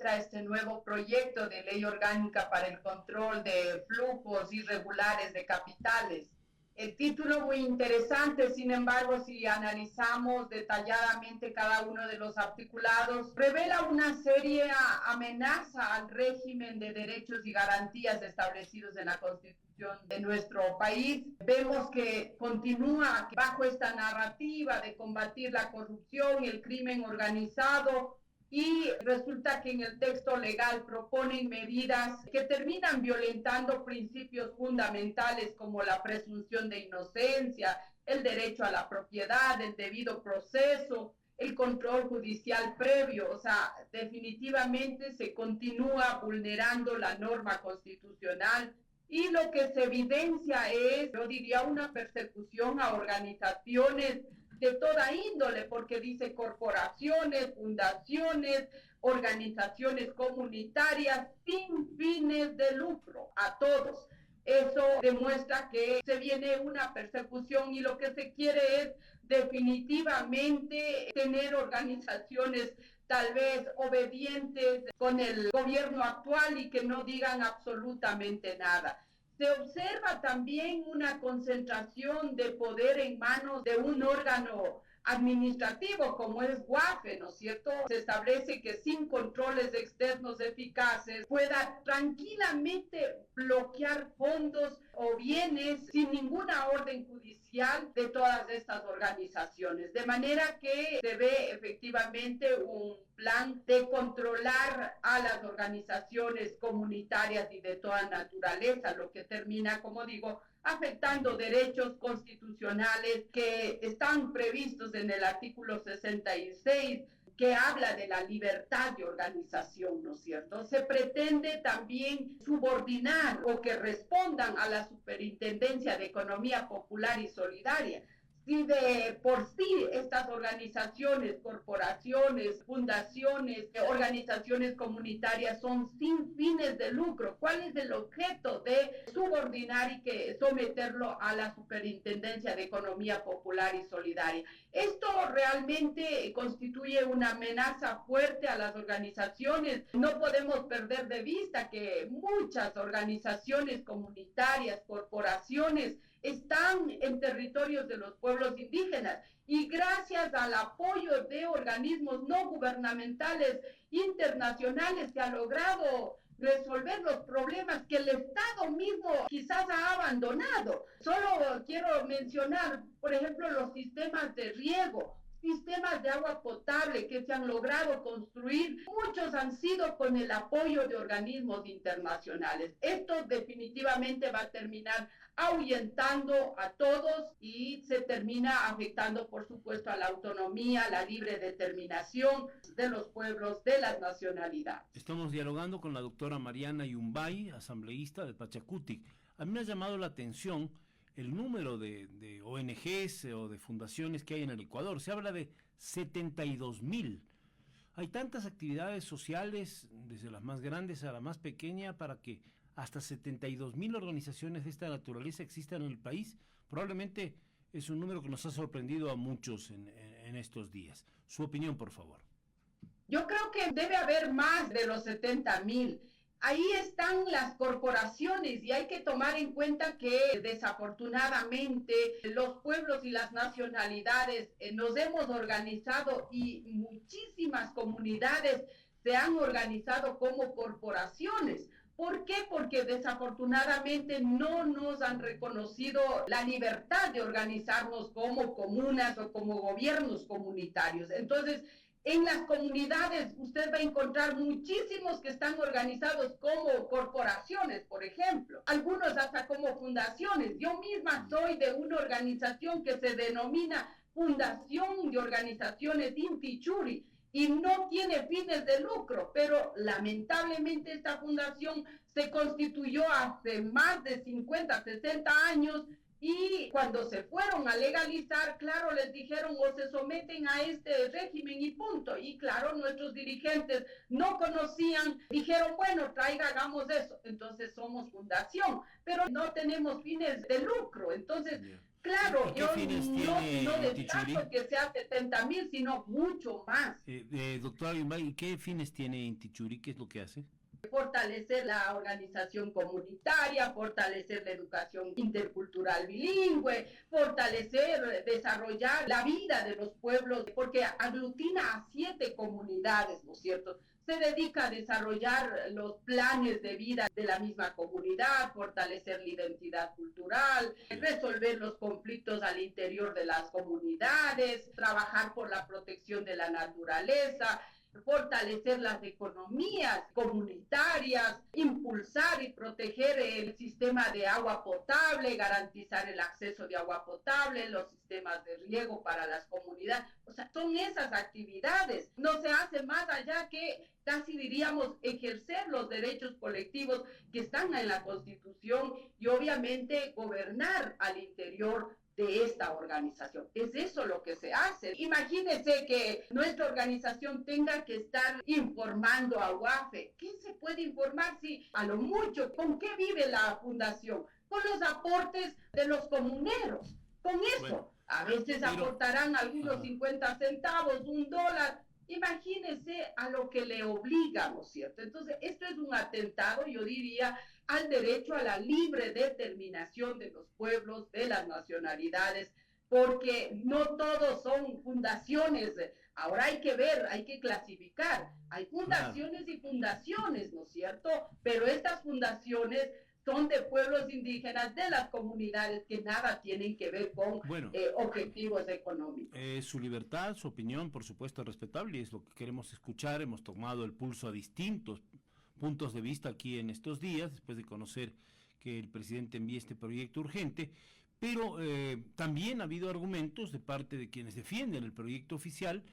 Este nuevo proyecto de ley orgánica para el control de flujos irregulares de capitales. El título muy interesante, sin embargo, si analizamos detalladamente cada uno de los articulados, revela una seria amenaza al régimen de derechos y garantías establecidos en la Constitución de nuestro país. Vemos que continúa bajo esta narrativa de combatir la corrupción y el crimen organizado, y resulta que en el texto legal proponen medidas que terminan violentando principios fundamentales como la presunción de inocencia, el derecho a la propiedad, el debido proceso, el control judicial previo. O sea, definitivamente se continúa vulnerando la norma constitucional, y lo que se evidencia es, yo diría, una persecución a organizaciones de toda índole, porque dice corporaciones, fundaciones, organizaciones comunitarias sin fines de lucro, a todos. Eso demuestra que se viene una persecución, y lo que se quiere es definitivamente tener organizaciones tal vez obedientes con el gobierno actual y que no digan absolutamente nada. Se observa también una concentración de poder en manos de un órgano administrativo como es WAFE, ¿no es cierto? Se establece que sin controles externos eficaces pueda tranquilamente bloquear fondos o bienes sin ninguna orden judicial de todas estas organizaciones. De manera que se ve efectivamente un plan de controlar a las organizaciones comunitarias y de toda naturaleza, lo que termina, como digo, afectando derechos constitucionales que están previstos en el artículo 66, que habla de la libertad de organización, ¿no es cierto? Se pretende también subordinar o que respondan a la Superintendencia de Economía Popular y Solidaria. Si de por sí estas organizaciones, corporaciones, fundaciones, organizaciones comunitarias son sin fines de lucro, ¿cuál es el objeto de subordinar y que someterlo a la Superintendencia de Economía Popular y Solidaria? Esto realmente constituye una amenaza fuerte a las organizaciones. No podemos perder de vista que muchas organizaciones comunitarias, corporaciones, están en territorios de los pueblos indígenas, y gracias al apoyo de organismos no gubernamentales internacionales se ha logrado resolver los problemas que el Estado mismo quizás ha abandonado. Solo quiero mencionar, por ejemplo, los sistemas de riego, sistemas de agua potable que se han logrado construir. Muchos han sido con el apoyo de organismos internacionales. Esto definitivamente va a terminar ahuyentando a todos y se termina afectando, por supuesto, a la autonomía, a la libre determinación de los pueblos, de las nacionalidades. Estamos dialogando con la doctora Mariana Yumbay, asambleísta de Pachacutic. A mí me ha llamado la atención el número de ONGs o de fundaciones que hay en el Ecuador. Se habla de 72,000. Hay tantas actividades sociales, desde las más grandes a la más pequeña, para que hasta 72,000 organizaciones de esta naturaleza existan en el país. Probablemente es un número que nos ha sorprendido a muchos en estos días. Su opinión, por favor. Yo creo que debe haber más de los 70,000. Ahí están las corporaciones, y hay que tomar en cuenta que desafortunadamente los pueblos y las nacionalidades nos hemos organizado, y muchísimas comunidades se han organizado como corporaciones. ¿Por qué? Porque desafortunadamente no nos han reconocido la libertad de organizarnos como comunas o como gobiernos comunitarios. Entonces, en las comunidades usted va a encontrar muchísimos que están organizados como corporaciones, por ejemplo, algunos hasta como fundaciones. Yo misma soy de una organización que se denomina Fundación de Organizaciones Inti Churi, y no tiene fines de lucro, pero lamentablemente esta fundación se constituyó hace más de 50, 60 años, Y cuando se fueron a legalizar, claro, les dijeron o se someten a este régimen y punto. Y claro, nuestros dirigentes no conocían, dijeron, bueno, traiga, hagamos eso. Entonces somos fundación, pero no tenemos fines de lucro. Entonces, claro, ¿Y qué yo fines tiene no Intichuri? descarto que sea 70,000, sino mucho más. Doctora Yumbay, ¿qué fines tiene Intichuri? ¿Qué es lo que hace? Fortalecer la organización comunitaria, fortalecer la educación intercultural bilingüe, fortalecer, desarrollar la vida de los pueblos, porque aglutina a 7 comunidades, ¿no es cierto? Se dedica a desarrollar los planes de vida de la misma comunidad, fortalecer la identidad cultural, resolver los conflictos al interior de las comunidades, trabajar por la protección de la naturaleza, fortalecer las economías comunitarias, impulsar y proteger el sistema de agua potable, garantizar el acceso de agua potable, los sistemas de riego para las comunidades. O sea, son esas actividades. No se hace más allá que casi diríamos ejercer los derechos colectivos que están en la Constitución y obviamente gobernar al interior de esta organización. Es eso lo que se hace. Imagínense que nuestra organización tenga que estar informando a UAFE. ¿Qué se puede informar si a lo mucho con qué vive la fundación? Con los aportes de los comuneros. Con eso. Bueno, a veces aportarán algunos 50 centavos, $1. Imagínense a lo que le obliga, ¿no es cierto? Entonces, esto es un atentado, yo diría, al derecho a la libre determinación de los pueblos, de las nacionalidades, porque no todos son fundaciones. Ahora hay que ver, hay que clasificar. Hay fundaciones y fundaciones, ¿no es cierto? Pero estas fundaciones son de pueblos indígenas, de las comunidades que nada tienen que ver con objetivos económicos. Su libertad, su opinión, por supuesto, es respetable y es lo que queremos escuchar. Hemos tomado el pulso a distintos puntos de vista aquí en estos días, después de conocer que el presidente envía este proyecto urgente, pero también ha habido argumentos de parte de quienes defienden el proyecto oficial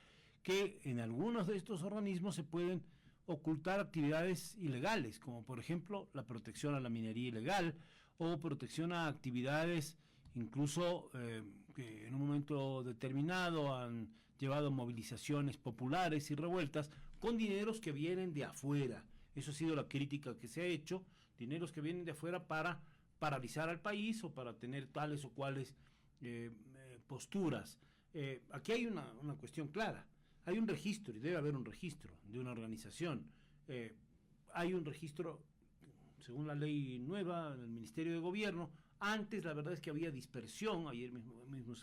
que en algunos de estos organismos se pueden ocultar actividades ilegales, como por ejemplo la protección a la minería ilegal o protección a actividades incluso que en un momento determinado han llevado a movilizaciones populares y revueltas con dineros que vienen de afuera. Eso ha sido la crítica que se ha hecho, dineros que vienen de afuera para paralizar al país o para tener tales o cuales posturas. Aquí hay una cuestión clara. Hay un registro, y debe haber un registro de una organización. Hay un registro, según la ley nueva del Ministerio de Gobierno. Antes, la verdad es que había dispersión. Ayer mismo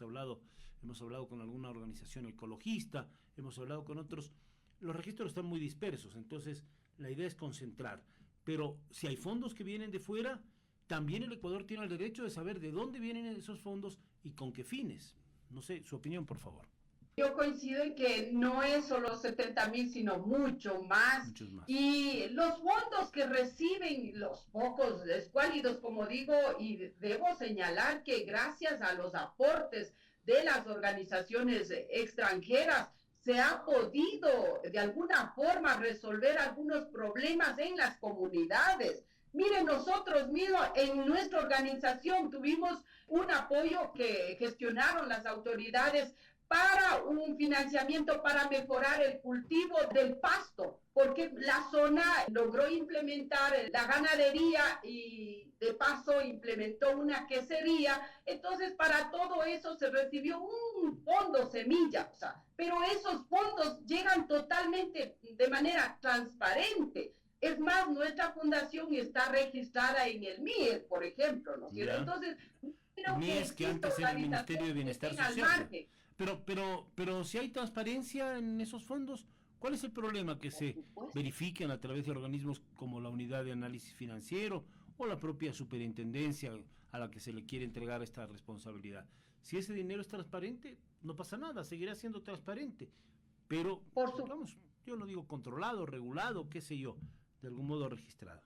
hemos hablado con alguna organización ecologista, hemos hablado con otros. Los registros están muy dispersos, entonces la idea es concentrar. Pero si hay fondos que vienen de fuera, también el Ecuador tiene el derecho de saber de dónde vienen esos fondos y con qué fines. No sé, su opinión, por favor. Yo coincido en que no es solo 70,000, sino muchos más. Y los fondos que reciben los pocos escuálidos, como digo, y debo señalar que gracias a los aportes de las organizaciones extranjeras, se ha podido de alguna forma resolver algunos problemas en las comunidades. Miren, nosotros mismos en nuestra organización tuvimos un apoyo que gestionaron las autoridades para un financiamiento para mejorar el cultivo del pasto, porque la zona logró implementar la ganadería y de paso implementó una quesería. Entonces, para todo eso se recibió un fondo semilla, o sea, pero esos fondos llegan totalmente de manera transparente. Es más, nuestra fundación está registrada en el MIES, por ejemplo, ¿no es cierto? Entonces, creo MIES, que antes era el Ministerio de Bienestar Social. Pero si hay transparencia en esos fondos, ¿cuál es el problema que se verifiquen a través de organismos como la Unidad de Análisis Financiero o la propia superintendencia a la que se le quiere entregar esta responsabilidad? Si ese dinero es transparente, no pasa nada, seguirá siendo transparente. Pero, vamos, yo no digo controlado, regulado, qué sé yo, de algún modo registrado.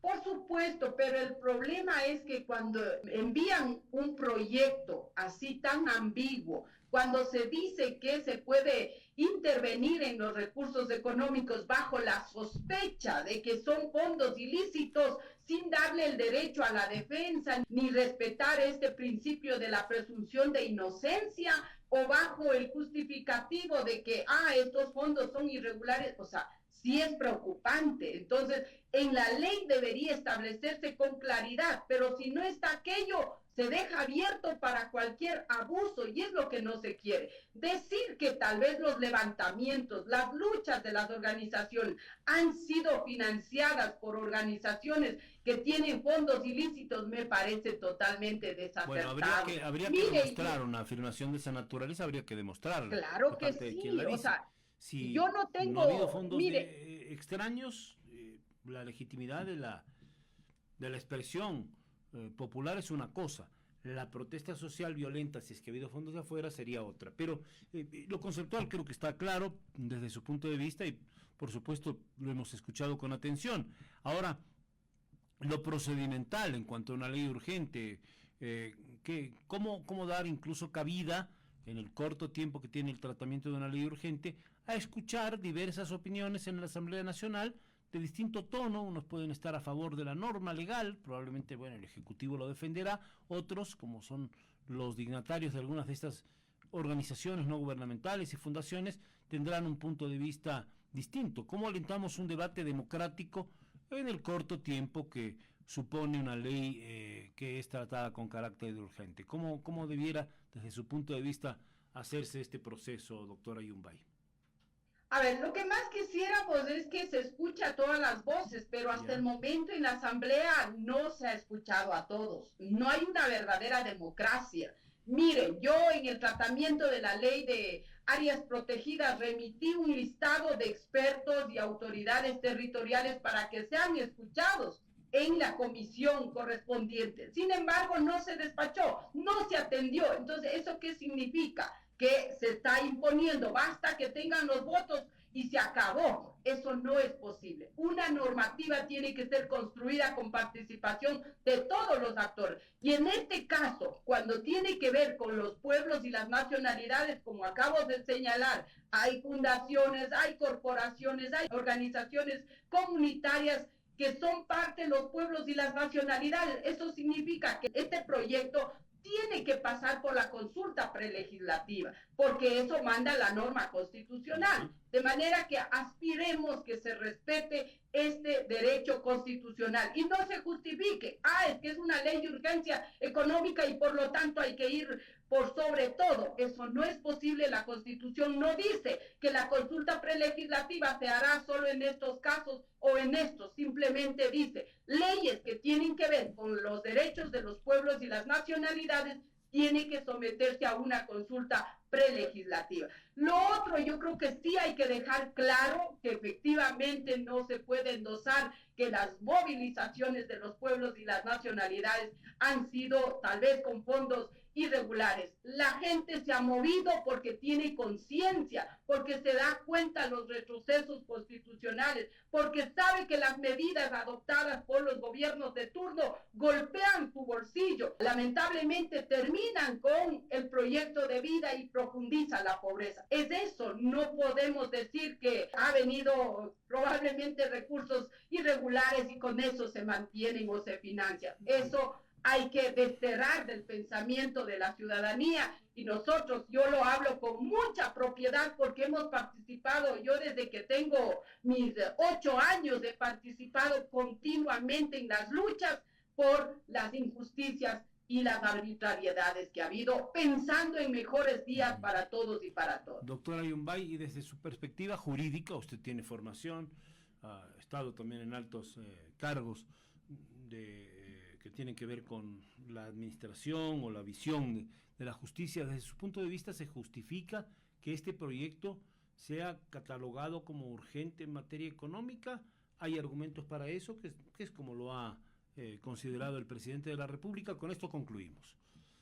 Por supuesto, pero el problema es que cuando envían un proyecto así tan ambiguo, cuando se dice que se puede intervenir en los recursos económicos bajo la sospecha de que son fondos ilícitos, sin darle el derecho a la defensa, ni respetar este principio de la presunción de inocencia, o bajo el justificativo de que, estos fondos son irregulares, o sea, sí es preocupante. Entonces, en la ley debería establecerse con claridad, pero si no está aquello, se deja abierto para cualquier abuso y es lo que no se quiere. Decir que tal vez los levantamientos, las luchas de las organizaciones han sido financiadas por organizaciones que tienen fondos ilícitos me parece totalmente desacertado. Bueno, habría que demostrar una afirmación de esa naturaleza, habría que demostrarla. Claro De que parte de sí, quien la o dice. sea, Si yo no no ha habido tengo, fondos extraños, la legitimidad de la expresión popular es una cosa. La protesta social violenta, si es que ha habido fondos de afuera, sería otra. Pero lo conceptual creo que está claro desde su punto de vista y, por supuesto, lo hemos escuchado con atención. Ahora, lo procedimental en cuanto a una ley urgente, cómo dar incluso cabida en el corto tiempo que tiene el tratamiento de una ley urgente a escuchar diversas opiniones en la Asamblea Nacional de distinto tono. Unos pueden estar a favor de la norma legal, probablemente, bueno, el Ejecutivo lo defenderá, otros, como son los dignatarios de algunas de estas organizaciones no gubernamentales y fundaciones, tendrán un punto de vista distinto. ¿Cómo alentamos un debate democrático en el corto tiempo que supone una ley que es tratada con carácter de urgente? ¿Cómo debiera, desde su punto de vista, hacerse este proceso, doctora Yumbay? A ver, lo que más quisiéramos es que se escuche a todas las voces, pero hasta el momento en la Asamblea no se ha escuchado a todos. No hay una verdadera democracia. Miren, yo en el tratamiento de la ley de áreas protegidas remití un listado de expertos y autoridades territoriales para que sean escuchados en la comisión correspondiente. Sin embargo, no se despachó, no se atendió. Entonces, ¿eso qué significa? Que se está imponiendo, basta que tengan los votos y se acabó. Eso no es posible. Una normativa tiene que ser construida con participación de todos los actores. Y en este caso, cuando tiene que ver con los pueblos y las nacionalidades, como acabo de señalar, hay fundaciones, hay corporaciones, hay organizaciones comunitarias que son parte de los pueblos y las nacionalidades. Eso significa que este proyecto tiene que pasar por la consulta prelegislativa, porque eso manda la norma constitucional, de manera que aspiremos que se respete este derecho constitucional y no se justifique, es que es una ley de urgencia económica y por lo tanto hay que ir por sobre todo. Eso no es posible. La Constitución no dice que la consulta prelegislativa se hará solo en estos casos o en estos. Simplemente dice leyes que tienen que ver con los derechos de los pueblos y las nacionalidades tiene que someterse a una consulta prelegislativa. Lo otro, yo creo que sí hay que dejar claro que efectivamente no se puede endosar que las movilizaciones de los pueblos y las nacionalidades han sido tal vez con fondos irregulares. La gente se ha movido porque tiene conciencia, porque se da cuenta de los retrocesos constitucionales, porque sabe que las medidas adoptadas por los gobiernos de turno golpean su bolsillo. Lamentablemente terminan con el proyecto de vida y profundizan la pobreza. Es eso, no podemos decir que ha venido probablemente recursos irregulares y con eso se mantienen o se financian. Eso hay que desterrar del pensamiento de la ciudadanía y nosotros, yo lo hablo con mucha propiedad porque hemos participado, yo desde que tengo mis 8 años he participado continuamente en las luchas por las injusticias y las arbitrariedades que ha habido, pensando en mejores días para todos y para todos. Doctora Yumbay, y desde su perspectiva jurídica, usted tiene formación, ha estado también en altos cargos que tienen que ver con la administración o la visión de la justicia. Desde su punto de vista, ¿se justifica que este proyecto sea catalogado como urgente en materia económica? ¿Hay argumentos para eso? Que es como lo ha considerado el presidente de la República. Con esto concluimos.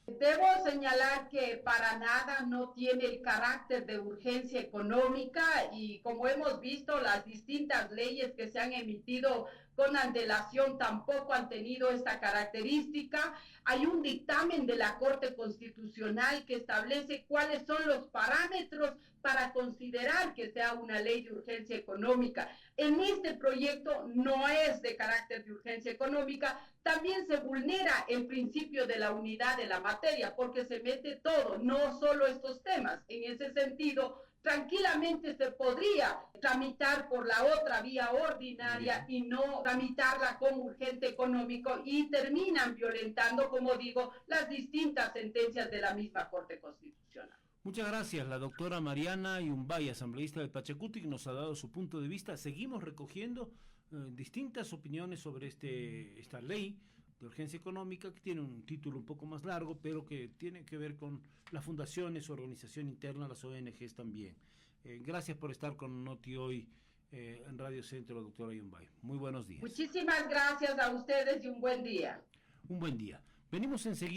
Debo señalar que para nada no tiene el carácter de urgencia económica y como hemos visto, las distintas leyes que se han emitido con antelación tampoco han tenido esta característica. Hay un dictamen de la Corte Constitucional que establece cuáles son los parámetros para considerar que sea una ley de urgencia económica. En este proyecto no es de carácter de urgencia económica, también se vulnera el principio de la unidad de la materia, porque se mete todo, no solo estos temas. En ese sentido, tranquilamente se podría tramitar por la otra vía ordinaria y no tramitarla como urgente económico y terminan violentando, como digo, las distintas sentencias de la misma Corte Constitucional. Muchas gracias. La doctora Mariana Yumbay, asambleísta de Pachacutic, nos ha dado su punto de vista. Seguimos recogiendo distintas opiniones sobre esta ley de urgencia económica, que tiene un título un poco más largo, pero que tiene que ver con las fundaciones, su organización interna, las ONGs también. Gracias por estar con Noti Hoy en Radio Centro, doctora Yumbay. Muy buenos días. Muchísimas gracias a ustedes y un buen día. Un buen día. Venimos enseguida.